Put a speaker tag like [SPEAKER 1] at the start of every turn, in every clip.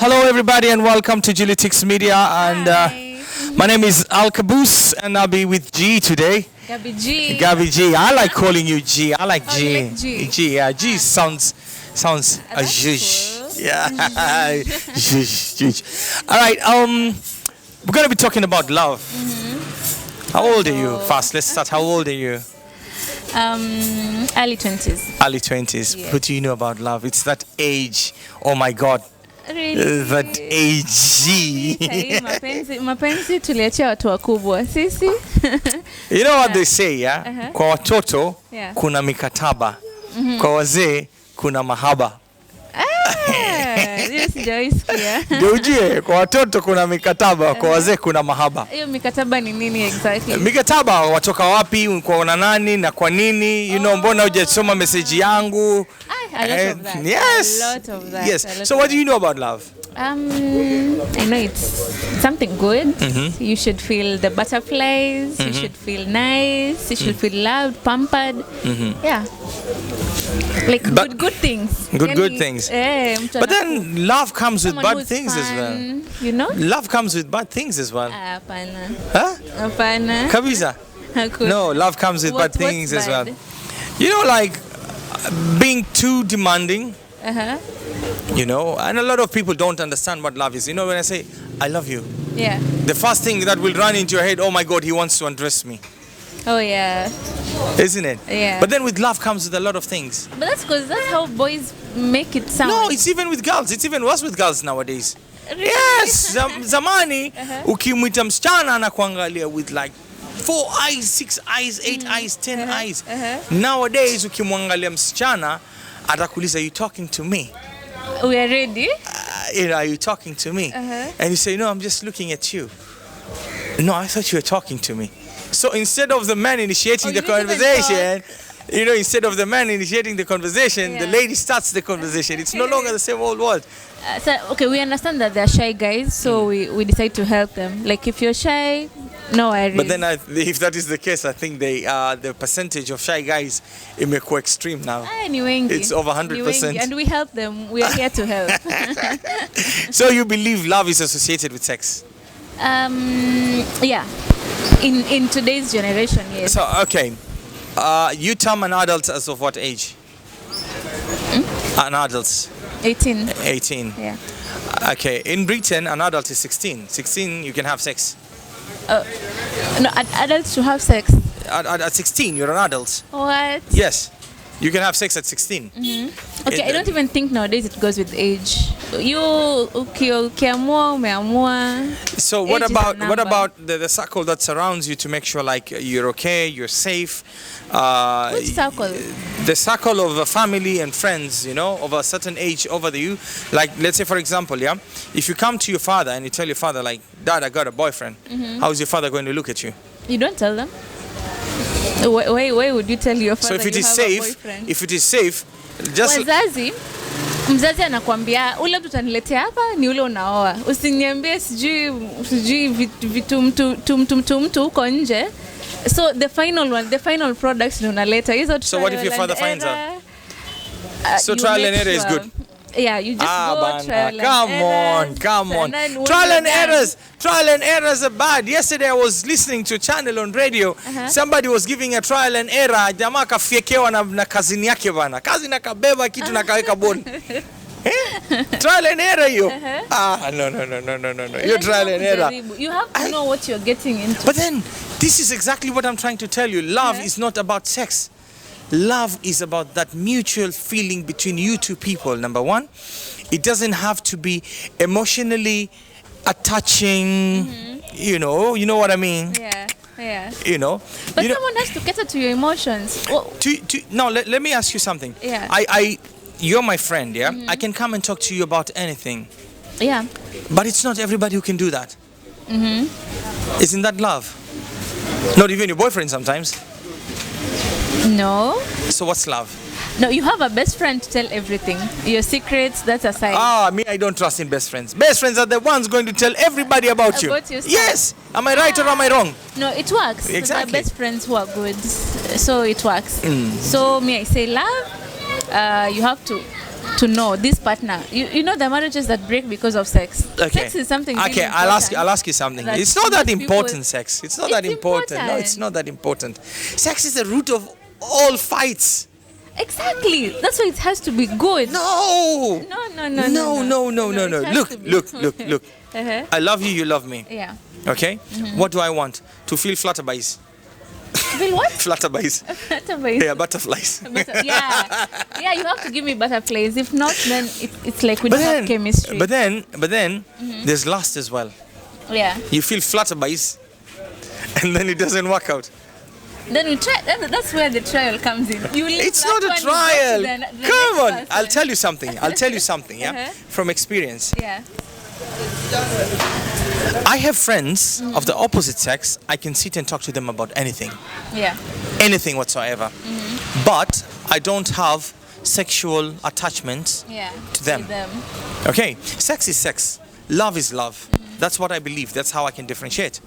[SPEAKER 1] Hello, everybody, and welcome to Gilitix Media. And my name is Elcaboos, and I'll be with G today.
[SPEAKER 2] Gabby G.
[SPEAKER 1] Gabby G. I like calling you G. I like
[SPEAKER 2] Oh,
[SPEAKER 1] G.
[SPEAKER 2] you like G?
[SPEAKER 1] G. Yeah, G sounds a zhuzh.
[SPEAKER 2] Cool.
[SPEAKER 1] Yeah, zhuzh, zhuzh. All right. We're gonna be talking about love. How old are you? Fast. Let's start. How old are you?
[SPEAKER 2] Early 20s.
[SPEAKER 1] Early 20s.
[SPEAKER 2] Yeah.
[SPEAKER 1] What do you know about love? It's that age. Oh my God.
[SPEAKER 2] Really?
[SPEAKER 1] That age.
[SPEAKER 2] Sahi, mapenzi tuliachia watu wakubwa. Sisi?
[SPEAKER 1] You know what they say, yeah? Kwa watoto
[SPEAKER 2] Yeah.
[SPEAKER 1] kuna mikataba. Kwa wazee kuna mahaba.
[SPEAKER 2] Hiyo sijawahi sikia.
[SPEAKER 1] Geujie, kwa watoto kuna mikataba, kwa wazee kuna mahaba.
[SPEAKER 2] Hiyo mikataba ni nini exactly?
[SPEAKER 1] Mikataba watoka wapi, kwa nani na kwa nini? You know, mbona hujasoma message yangu?
[SPEAKER 2] A lot of that.
[SPEAKER 1] Yes.
[SPEAKER 2] A lot of that.
[SPEAKER 1] Yes.
[SPEAKER 2] A lot
[SPEAKER 1] So
[SPEAKER 2] of
[SPEAKER 1] what do you know about love?
[SPEAKER 2] I know it's something good. You should feel the butterflies. You should feel nice. You should feel loved, pampered. Yeah. Like good things.
[SPEAKER 1] Good things. But then love comes with bad things as well.
[SPEAKER 2] You know?
[SPEAKER 1] Love comes with bad things as well.
[SPEAKER 2] Hapana.
[SPEAKER 1] Huh?
[SPEAKER 2] Hapana.
[SPEAKER 1] Kabisa?
[SPEAKER 2] Hakuna.
[SPEAKER 1] No, love comes with bad
[SPEAKER 2] What's
[SPEAKER 1] things as well.
[SPEAKER 2] bad?
[SPEAKER 1] You know, like being too demanding. You know, and a lot of people don't understand what love is. You know, when I say, I love you,
[SPEAKER 2] Yeah.
[SPEAKER 1] the first thing that will run into your head, oh my God, he wants to undress me.
[SPEAKER 2] Oh yeah.
[SPEAKER 1] Isn't it?
[SPEAKER 2] Yeah.
[SPEAKER 1] But then with love comes with a lot of things.
[SPEAKER 2] But that's because that's how boys make it sound.
[SPEAKER 1] No, it's even with girls. It's even worse with girls nowadays.
[SPEAKER 2] Really?
[SPEAKER 1] Yes, zamani, ukimwita msichana anakuangalia with like 4 eyes, 6 eyes, 8 eyes, 10 eyes. Nowadays, ukimwangalia msichana, atakuuliza, you talking to me?
[SPEAKER 2] We are ready.
[SPEAKER 1] You know, are you talking to me? And you say, no, I'm just looking at you. No, I thought you were talking to me. So instead of the man initiating the
[SPEAKER 2] you didn't even
[SPEAKER 1] conversation, you know, instead of the man initiating the conversation, the lady starts the conversation. It's no longer the same old world.
[SPEAKER 2] So, okay, we understand that they're shy guys, so we decide to help them. Like if you're shy, no worries.
[SPEAKER 1] But then if that is the case, I think the percentage of shy guys imekuwa extreme now.
[SPEAKER 2] Ni wengi.
[SPEAKER 1] It's over 100%.
[SPEAKER 2] Ni wengi, and we help them. We are here to help.
[SPEAKER 1] So you believe love is associated with sex?
[SPEAKER 2] Yeah. In today's generation, yes.
[SPEAKER 1] So, okay. You term an adult as of what age? An adult.
[SPEAKER 2] 18.
[SPEAKER 1] 18.
[SPEAKER 2] Yeah.
[SPEAKER 1] Okay. In Britain, an adult is 16. 16, you can have sex.
[SPEAKER 2] No, adults should have sex.
[SPEAKER 1] At 16, you're an adult.
[SPEAKER 2] What?
[SPEAKER 1] Yes. You can have sex at 16.
[SPEAKER 2] Okay, I don't even think nowadays it goes with age. You ukiamua umeamua.
[SPEAKER 1] So
[SPEAKER 2] Age
[SPEAKER 1] what
[SPEAKER 2] is a
[SPEAKER 1] about
[SPEAKER 2] number.
[SPEAKER 1] the circle that surrounds you to make sure like you're okay, you're safe?
[SPEAKER 2] Which circle?
[SPEAKER 1] The circle of a family and friends, you know, of a certain age over you. Like, let's say for example, yeah, if you come to your father and you tell your father like, Dad, I got a boyfriend, how is your father going to look at you?
[SPEAKER 2] You don't tell them. Why would you tell your father?
[SPEAKER 1] So if it
[SPEAKER 2] you
[SPEAKER 1] is
[SPEAKER 2] have
[SPEAKER 1] safe,
[SPEAKER 2] a boyfriend?
[SPEAKER 1] if it is safe, just
[SPEAKER 2] mzazi anakuambia ule mtu utaniletea hapa ni ule unaoa. Usiniambie sijui vitu mtu huko nje. So the final product ni unaleta hizo.
[SPEAKER 1] So what if your father finds out? So trial and error is good.
[SPEAKER 2] Yeah, you just go trial
[SPEAKER 1] Come on. Trial and errors are bad. Yesterday I was listening to a channel on radio. Somebody was giving a trial and error. Jamaa kafiekewa na kazini yake bana. Kazini akabeba kitu na kaweka boni. Trial and error you. No. You're trial and error.
[SPEAKER 2] You have to know what you're getting into.
[SPEAKER 1] But then this is exactly what I'm trying to tell you. Love is not about sex. Love is about that mutual feeling between you two people, number one. It doesn't have to be emotionally attaching, you know what I mean?
[SPEAKER 2] Yeah.
[SPEAKER 1] You know?
[SPEAKER 2] But someone has to cater to your emotions.
[SPEAKER 1] Now, let me ask you something.
[SPEAKER 2] Yeah.
[SPEAKER 1] You're my friend, yeah? I can come and talk to you about anything.
[SPEAKER 2] Yeah.
[SPEAKER 1] But it's not everybody who can do that. Isn't that love? Not even your boyfriend sometimes.
[SPEAKER 2] No.
[SPEAKER 1] So what's love?
[SPEAKER 2] No, you have a best friend to tell everything. Your secrets, that's aside.
[SPEAKER 1] Me, I don't trust in best friends. Best friends are the ones going to tell everybody about you.
[SPEAKER 2] About yourself.
[SPEAKER 1] Yes. Am I right or am I wrong?
[SPEAKER 2] No, it works.
[SPEAKER 1] Exactly.
[SPEAKER 2] There are best friends who are good. So it works. So me, I say love. You have to to know this partner. You know the marriages that break because of sex.
[SPEAKER 1] Okay.
[SPEAKER 2] Sex is something really
[SPEAKER 1] Okay, I'll ask you something.
[SPEAKER 2] that
[SPEAKER 1] It's not that
[SPEAKER 2] most people-
[SPEAKER 1] important, sex. It's not that important. No, it's not that important. Sex is the root of all fights.
[SPEAKER 2] Exactly. That's why it has to be good.
[SPEAKER 1] No.
[SPEAKER 2] No. It has
[SPEAKER 1] Look,
[SPEAKER 2] to be.
[SPEAKER 1] look.
[SPEAKER 2] Uh-huh.
[SPEAKER 1] I love you, you love me.
[SPEAKER 2] Yeah.
[SPEAKER 1] Okay? What do I want? To feel flutterbies.
[SPEAKER 2] Feel what?
[SPEAKER 1] Flutterbies.
[SPEAKER 2] Butterflies.
[SPEAKER 1] Yeah, butterflies.
[SPEAKER 2] Yeah, you have to give me butterflies. If not, then it's like we don't have chemistry.
[SPEAKER 1] But then, there's lust as well.
[SPEAKER 2] Yeah.
[SPEAKER 1] You feel flutterbies, and then it doesn't work out.
[SPEAKER 2] Then we try. That's where the trial comes in. You leave
[SPEAKER 1] It's
[SPEAKER 2] that
[SPEAKER 1] not a
[SPEAKER 2] one, you go
[SPEAKER 1] trial.
[SPEAKER 2] to the
[SPEAKER 1] Come
[SPEAKER 2] next
[SPEAKER 1] on,
[SPEAKER 2] person.
[SPEAKER 1] I'll tell you something. Yeah, from experience.
[SPEAKER 2] Yeah.
[SPEAKER 1] I have friends of the opposite sex. I can sit and talk to them about anything.
[SPEAKER 2] Yeah.
[SPEAKER 1] Anything whatsoever. But I don't have sexual attachment
[SPEAKER 2] Yeah.
[SPEAKER 1] to them.
[SPEAKER 2] With
[SPEAKER 1] Okay, sex is sex. Love is love. That's what I believe. That's how I can differentiate.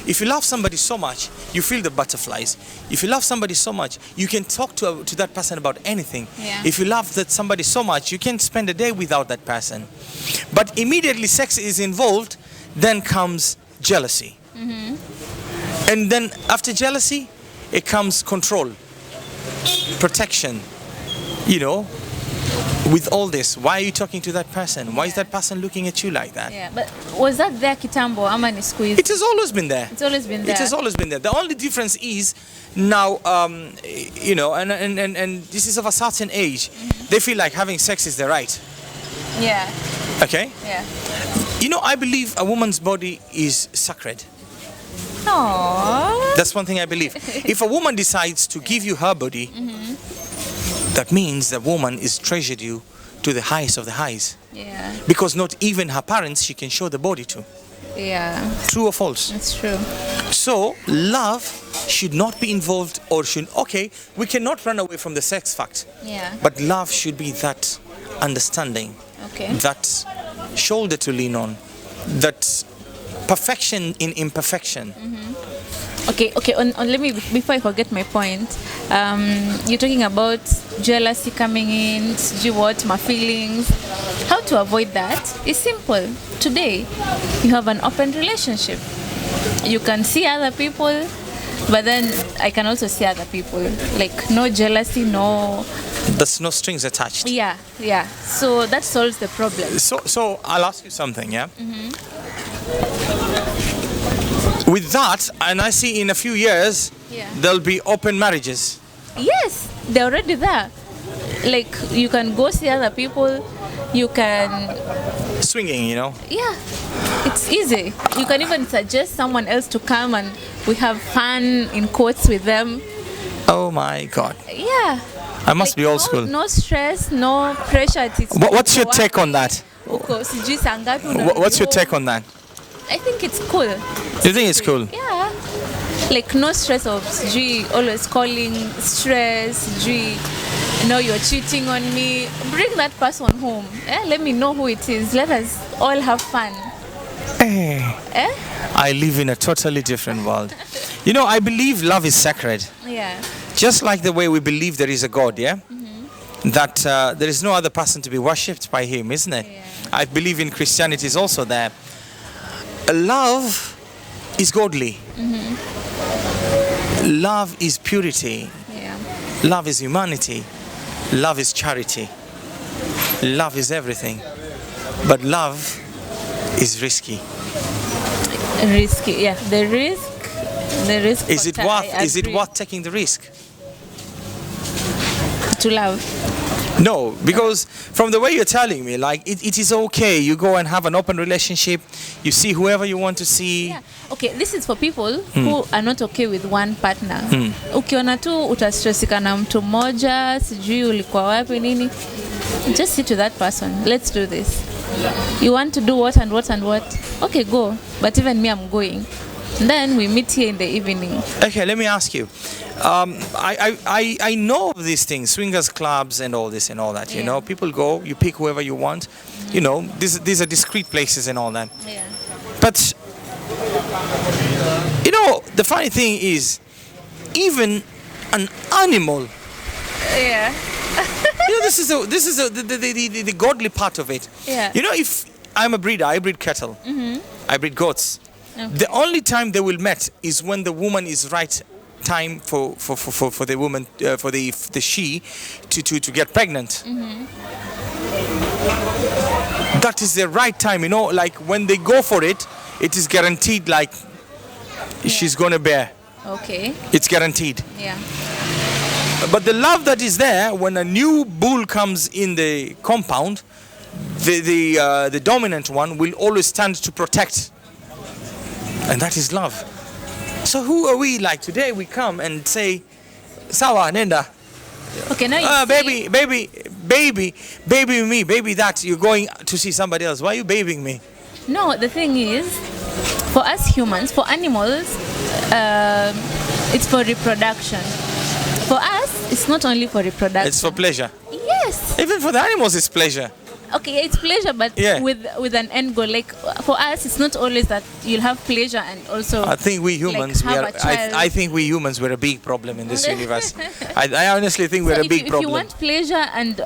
[SPEAKER 1] If you love somebody so much, you feel the butterflies. If you love somebody so much, you can talk to that person about anything.
[SPEAKER 2] Yeah.
[SPEAKER 1] If you love somebody so much, you can spend a day without that person. But immediately sex is involved, then comes jealousy. And then after jealousy, it comes control, protection. With all this, why are you talking to that person? Why is that person looking at you like that?
[SPEAKER 2] Yeah. But was that there kitambo? Ama ni squeeze?
[SPEAKER 1] It has always been there.
[SPEAKER 2] It's always been there.
[SPEAKER 1] It has always been there. The only difference is now, and this is of a certain age, they feel like having sex is their right.
[SPEAKER 2] Yeah.
[SPEAKER 1] Okay?
[SPEAKER 2] Yeah.
[SPEAKER 1] I believe a woman's body is sacred.
[SPEAKER 2] Aww.
[SPEAKER 1] That's one thing I believe. If a woman decides to give you her body, that means the woman is treasured you to the highest of the highs.
[SPEAKER 2] Yeah.
[SPEAKER 1] Because not even her parents she can show the body to.
[SPEAKER 2] Yeah.
[SPEAKER 1] True or false?
[SPEAKER 2] That's true.
[SPEAKER 1] So love should not be involved, or we cannot run away from the sex fact.
[SPEAKER 2] Yeah.
[SPEAKER 1] But love should be that understanding,
[SPEAKER 2] Okay.
[SPEAKER 1] that shoulder to lean on, that perfection in imperfection.
[SPEAKER 2] Okay. Let me, before I forget my point, you're talking about jealousy coming in, my feelings. How to avoid that is simple. Today, you have an open relationship. You can see other people, but then I can also see other people. Like no jealousy, no.
[SPEAKER 1] There's no strings attached.
[SPEAKER 2] Yeah. So that solves the problem.
[SPEAKER 1] So I'll ask you something, yeah? With that, and I see in a few years, there'll be open marriages.
[SPEAKER 2] Yes, they're already there. Like you can go see other people, you can.
[SPEAKER 1] Swinging,
[SPEAKER 2] Yeah, it's easy. You can even suggest someone else to come and we have fun in quotes with them.
[SPEAKER 1] Oh my God.
[SPEAKER 2] Yeah.
[SPEAKER 1] I must be old school.
[SPEAKER 2] No stress, no pressure.
[SPEAKER 1] What's your take on that? What's your take on that?
[SPEAKER 2] I think it's cool.
[SPEAKER 1] You think it's cool?
[SPEAKER 2] Yeah. Like no stress of always calling, stress, you're cheating on me. Bring that person home. Let me know who it is. Let us all have fun.
[SPEAKER 1] I live in a totally different world. I believe love is sacred.
[SPEAKER 2] Yeah.
[SPEAKER 1] Just like the way we believe there is a God, yeah? That there is no other person to be worshipped by him, isn't it?
[SPEAKER 2] Yeah.
[SPEAKER 1] I believe in Christianity is also there. Love is godly. Love is purity.
[SPEAKER 2] Yeah.
[SPEAKER 1] Love is humanity. Love is charity. Love is everything. But love is risky.
[SPEAKER 2] Risky, yeah. The risk.
[SPEAKER 1] Is it worth taking the risk?
[SPEAKER 2] To love?
[SPEAKER 1] No, because from the way you're telling me, like it is okay. You go and have an open relationship. You see whoever you want to see.
[SPEAKER 2] Yeah. Okay, this is for people who are not okay with one partner. Ukiona tu utastressika na mtu mmoja, sijui ulikuwa wapi nini. Just sit to that person. Let's do this. You want to do what and what and what? Okay, go. But even me, I'm going. Then we meet here in the evening.
[SPEAKER 1] Okay, let me ask you. I know of these things, swingers clubs and all this and all that. You know, people go, you pick whoever you want. You know, these are discreet places and all that.
[SPEAKER 2] Yeah.
[SPEAKER 1] But you know, the funny thing is, even an animal,
[SPEAKER 2] Yeah.
[SPEAKER 1] the godly part of it.
[SPEAKER 2] Yeah.
[SPEAKER 1] You know, if I'm a breeder, I breed cattle, I breed goats.
[SPEAKER 2] Okay.
[SPEAKER 1] The only time they will met is when the woman is right time for the woman for the she to get pregnant. That is the right time, you know, like when they go for it, it is guaranteed, like she's gonna bear.
[SPEAKER 2] Okay.
[SPEAKER 1] It's guaranteed.
[SPEAKER 2] Yeah.
[SPEAKER 1] But the love that is there when a new bull comes in the compound, the dominant one will always stand to protect, and that is love. So who are we? Like today we come and say, "Sawa nenda."
[SPEAKER 2] Okay, now you
[SPEAKER 1] Baby, me, baby that you're going to see somebody else. Why are you babying me?
[SPEAKER 2] No, the thing is, for us humans, for animals, it's for reproduction. For us, it's not only for reproduction.
[SPEAKER 1] It's for pleasure.
[SPEAKER 2] Yes.
[SPEAKER 1] Even for the animals, it's pleasure.
[SPEAKER 2] Okay, it's pleasure, but
[SPEAKER 1] Yeah.
[SPEAKER 2] with an end goal. Like for us, it's not always that you'll have pleasure and also.
[SPEAKER 1] I think we humans,
[SPEAKER 2] have a child.
[SPEAKER 1] I think we humans were a big problem in this universe. I honestly think we're a big
[SPEAKER 2] If
[SPEAKER 1] problem.
[SPEAKER 2] you want pleasure and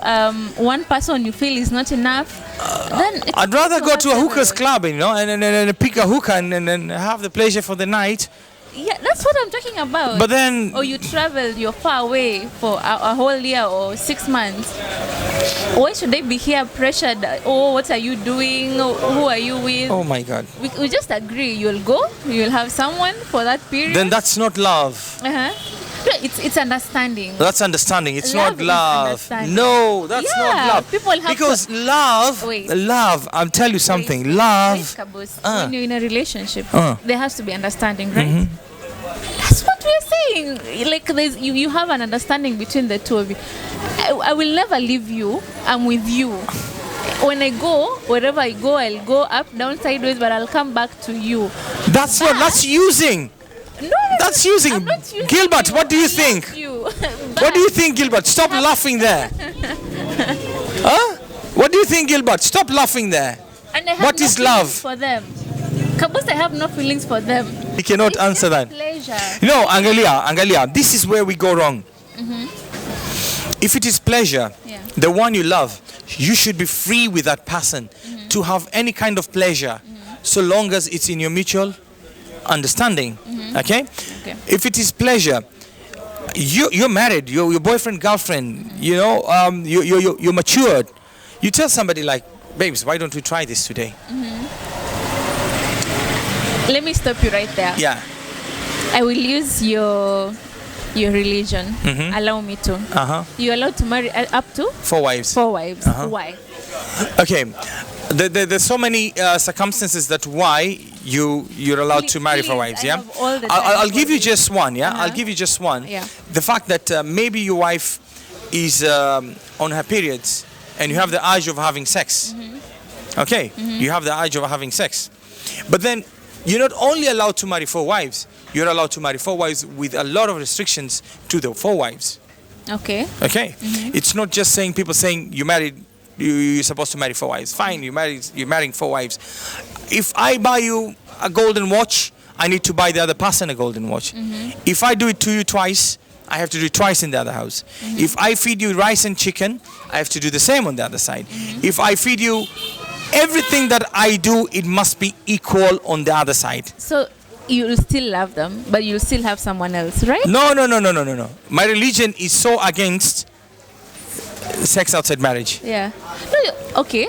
[SPEAKER 2] one person you feel is not enough, then it's
[SPEAKER 1] I'd rather go to a hookers
[SPEAKER 2] whatever.
[SPEAKER 1] club, you know, and pick a hookah and have the pleasure for the night.
[SPEAKER 2] Yeah, that's what I'm talking about.
[SPEAKER 1] But then,
[SPEAKER 2] Or you travel, you're far away for a whole year or 6 months. Why should they be here pressured? Oh, what are you doing? Who are you with?
[SPEAKER 1] oh my God,
[SPEAKER 2] We just agree. You'll go. You'll have someone for that period.
[SPEAKER 1] then that's not love.
[SPEAKER 2] No, it's understanding.
[SPEAKER 1] That's understanding. It's
[SPEAKER 2] Love
[SPEAKER 1] not
[SPEAKER 2] is
[SPEAKER 1] love.
[SPEAKER 2] understanding.
[SPEAKER 1] No, that's
[SPEAKER 2] Yeah,
[SPEAKER 1] not love.
[SPEAKER 2] people have
[SPEAKER 1] because love,
[SPEAKER 2] Wait.
[SPEAKER 1] love. I'll tell you something.
[SPEAKER 2] Wait,
[SPEAKER 1] Love.
[SPEAKER 2] Elcaboos, when you're in a relationship,
[SPEAKER 1] Uh.
[SPEAKER 2] there has to be understanding, right? That's what we're saying. Like you have an understanding between the two of you. I will never leave you. I'm with you. When I go, wherever I go, I'll go up, down, sideways, but I'll come back to you.
[SPEAKER 1] That's not. That's using.
[SPEAKER 2] No,
[SPEAKER 1] That's using.
[SPEAKER 2] I'm not using
[SPEAKER 1] Gilbert,
[SPEAKER 2] you.
[SPEAKER 1] what do you
[SPEAKER 2] I
[SPEAKER 1] think?
[SPEAKER 2] love you.
[SPEAKER 1] What do you think, Gilbert? Stop laughing there. Huh? What do you think, Gilbert? Stop laughing there.
[SPEAKER 2] And I have
[SPEAKER 1] What
[SPEAKER 2] no
[SPEAKER 1] is
[SPEAKER 2] feelings
[SPEAKER 1] love?
[SPEAKER 2] for them. Kabus, I have no feelings for them.
[SPEAKER 1] You cannot
[SPEAKER 2] It's
[SPEAKER 1] answer
[SPEAKER 2] just
[SPEAKER 1] that.
[SPEAKER 2] Pleasure.
[SPEAKER 1] No, Angalia, this is where we go wrong. If it is pleasure,
[SPEAKER 2] Yeah.
[SPEAKER 1] the one you love, you should be free with that person to have any kind of pleasure, so long as it's in your mutual understanding. Okay?
[SPEAKER 2] Okay.
[SPEAKER 1] If it is pleasure, you're married, you're your boyfriend, girlfriend, you know, you're matured. You tell somebody like, babes, why don't we try this today?
[SPEAKER 2] Let me stop you right there.
[SPEAKER 1] Yeah.
[SPEAKER 2] I will use your religion. Allow me to. You're allowed to marry up to
[SPEAKER 1] 4 wives.
[SPEAKER 2] 4 wives. Why?
[SPEAKER 1] Okay. There's so many circumstances that why you're allowed to marry 4 wives.
[SPEAKER 2] I
[SPEAKER 1] Yeah.
[SPEAKER 2] have all the
[SPEAKER 1] I'll
[SPEAKER 2] time
[SPEAKER 1] give
[SPEAKER 2] for
[SPEAKER 1] you
[SPEAKER 2] you.
[SPEAKER 1] just one. Yeah. I'll give you just one.
[SPEAKER 2] Yeah.
[SPEAKER 1] The fact that maybe your wife is on her periods and you have the urge of having sex. Okay. You have the urge of having sex, but then you're not only allowed to marry 4 wives. You're allowed to marry 4 wives with a lot of restrictions to the 4 wives.
[SPEAKER 2] Okay.
[SPEAKER 1] Okay. It's not just saying people saying you're supposed to marry 4 wives. Fine, you're marrying 4 wives. If I buy you a golden watch, I need to buy the other person a golden watch. If I do it to you twice, I have to do it twice in the other house. If I feed you rice and chicken, I have to do the same on the other side. If I feed you everything that I do, it must be equal on the other side.
[SPEAKER 2] So you'll still love them, but you'll still have someone else, right?
[SPEAKER 1] No. My religion is so against sex outside marriage.
[SPEAKER 2] Yeah. No, okay.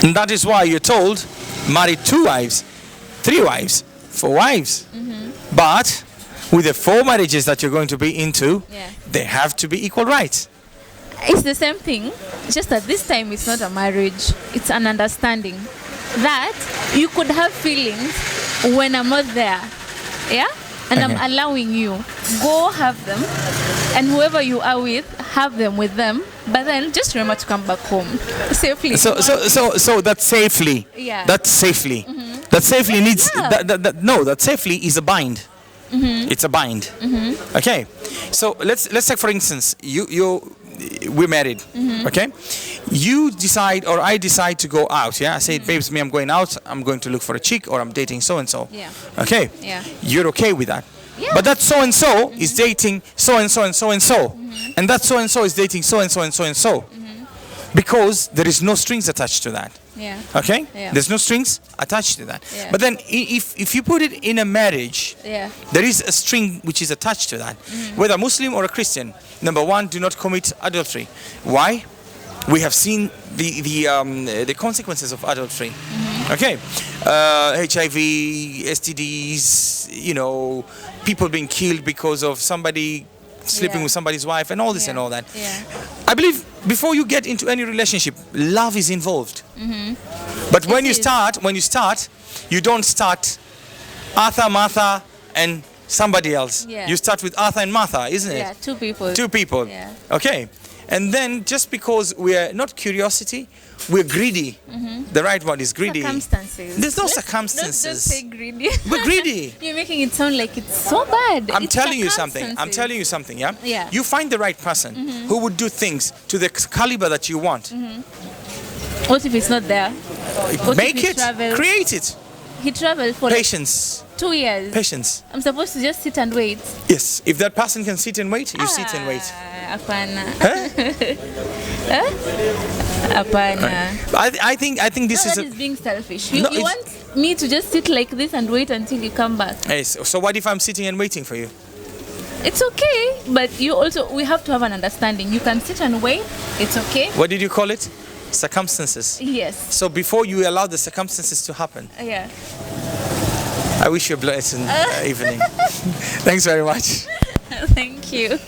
[SPEAKER 1] And that is why you're told, marry 2 wives, 3 wives, 4 wives. But with the 4 marriages that you're going to be into,
[SPEAKER 2] Yeah.
[SPEAKER 1] they have to be equal rights.
[SPEAKER 2] It's the same thing, just that this time it's not a marriage, it's an understanding that you could have feelings when I'm not there. Yeah? And I'm allowing you. Go have them. And whoever you are with, have them with them. But then just remember to come back home safely.
[SPEAKER 1] So that safely.
[SPEAKER 2] Yeah.
[SPEAKER 1] That safely. That safely needs.
[SPEAKER 2] Yeah.
[SPEAKER 1] That safely is a bind. It's a bind. Okay. So let's take for instance, we're married. Okay. You decide or I decide to go out. Yeah. I say, babes, I'm going out. I'm going to look for a chick or I'm dating so and so.
[SPEAKER 2] Yeah.
[SPEAKER 1] Okay.
[SPEAKER 2] Yeah.
[SPEAKER 1] You're okay with that.
[SPEAKER 2] Yeah.
[SPEAKER 1] But that so and so is dating so and so and so and so, and that so and so is dating so and so and so and so, because there is no strings attached to that.
[SPEAKER 2] Yeah.
[SPEAKER 1] Okay?
[SPEAKER 2] Yeah.
[SPEAKER 1] There's no strings attached to that.
[SPEAKER 2] Yeah.
[SPEAKER 1] But then if you put it in a marriage,
[SPEAKER 2] Yeah.
[SPEAKER 1] there is a string which is attached to that. Whether Muslim or a Christian, number one, do not commit adultery. Why? We have seen the consequences of adultery. Okay? HIV, STDs, people being killed because of somebody sleeping with somebody's wife and all this and all that.
[SPEAKER 2] Yeah.
[SPEAKER 1] I believe before you get into any relationship, love is involved. But when you start, you don't start Arthur, Martha, and somebody else.
[SPEAKER 2] Yeah.
[SPEAKER 1] You start with Arthur and Martha, isn't it?
[SPEAKER 2] Yeah, two people.
[SPEAKER 1] Two people.
[SPEAKER 2] Yeah.
[SPEAKER 1] Okay. And then just because we're not curiosity, we're greedy. The right word is greedy.
[SPEAKER 2] Circumstances.
[SPEAKER 1] There's no
[SPEAKER 2] Don't
[SPEAKER 1] circumstances.
[SPEAKER 2] say greedy.
[SPEAKER 1] We're greedy.
[SPEAKER 2] You're making it sound like it's so bad.
[SPEAKER 1] I'm
[SPEAKER 2] It's
[SPEAKER 1] telling you something.
[SPEAKER 2] circumstances.
[SPEAKER 1] Yeah?
[SPEAKER 2] Yeah.
[SPEAKER 1] You find the right person who would do things to the caliber that you want.
[SPEAKER 2] What if it's not there? What
[SPEAKER 1] Make
[SPEAKER 2] if he
[SPEAKER 1] it,
[SPEAKER 2] travels?
[SPEAKER 1] create it.
[SPEAKER 2] He traveled for like
[SPEAKER 1] Patience.
[SPEAKER 2] 2 years.
[SPEAKER 1] Patience.
[SPEAKER 2] I'm supposed to just sit and wait.
[SPEAKER 1] Yes. If that person can sit and wait, you sit and wait.
[SPEAKER 2] Apana.
[SPEAKER 1] Huh?
[SPEAKER 2] Apana.
[SPEAKER 1] I think this
[SPEAKER 2] No,
[SPEAKER 1] is
[SPEAKER 2] that is being selfish. You,
[SPEAKER 1] No,
[SPEAKER 2] you
[SPEAKER 1] it's-
[SPEAKER 2] want me to just sit like this and wait until you come back.
[SPEAKER 1] Yes. So what if I'm sitting and waiting for you?
[SPEAKER 2] It's okay, but we have to have an understanding. You can sit and wait. It's okay.
[SPEAKER 1] What did you call it? Circumstances.
[SPEAKER 2] Yes.
[SPEAKER 1] So before you allow the circumstances to happen,
[SPEAKER 2] Yeah.
[SPEAKER 1] I wish you a blessed evening. Thanks very much.
[SPEAKER 2] Thank you.